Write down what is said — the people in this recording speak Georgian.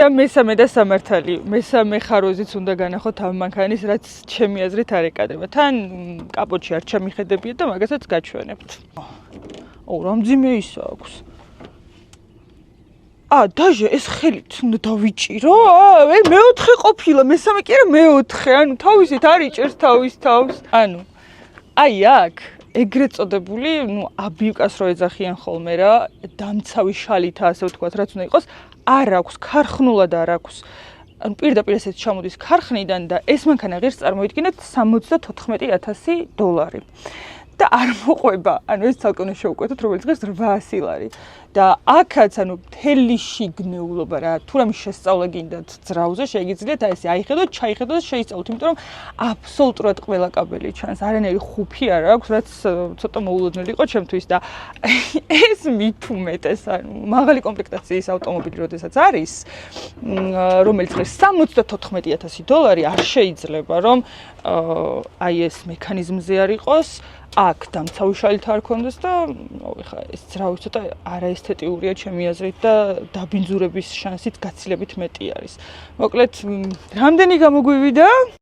და მესამე და სამართალი, მესამე ხაროზიც უნდა განახოთ ამ მანქანის, რაც ჩემი აზრით არ ეკადრება. თან კაპოტში არ ჩამიხედებიათ და მაგასაც გაჩვენებთ. რამძიმე ის აქვს. დაჟე, ეს ხელით უნდა დავიჭირო? მეოთხე ყოფილა, მესამე კი არა, მეოთხე. ანუ თავისით არ იჭერს თავის თავს. ანუ აი აქ ეგრეთ წოდებული, აბიუკას რო ეძახიან ხოლმე რა, დამცავი შალით ასე ვთქვათ, რაც უნდა იყოს, არ აქვს, ქარხნულად არ აქვს. ანუ პირდაპირ ესეც ჩამოდის ქარხნიდან და ეს მანქანა ღირს წარმოიდგინეთ $74,000 და არ მოყვება. ანუ ეს ცალკე უნდა შევუკვეთოთ, რომელიც ღირს 800 ლარი. და აქაც ანუ მთელი შიგნეულობა რა, თუ რამე შესწავლა გინდათ ძრავზე, შეგიძლიათ აი ესე აიხედოთ, ჩაიხედოთ და შეისწავლოთ, იმიტომ რომ აბსოლუტურად ყველა კაბელი ჩანს. არანაირი ხუფი არ აქვს, რაც ცოტა მოულოდნელი იყო ჩემთვის და ეს მით უმეტეს, ანუ მაღალი კომპლექტაციის ავტომობილი როდესაც არის, რომელიც ღირს $74,000 არ შეიძლება რომ აი ეს მექანიზმზე არ იყოს. აქ დამცავი შალით არ ქონდეს და ეხა ეს ძრავი ცოტა არაესთეტიურია ჩემი აზრით და დაბინძურების შანსით გაცილებით მეტი არის. მოკლედ, რამდენი გამოგვივიდა?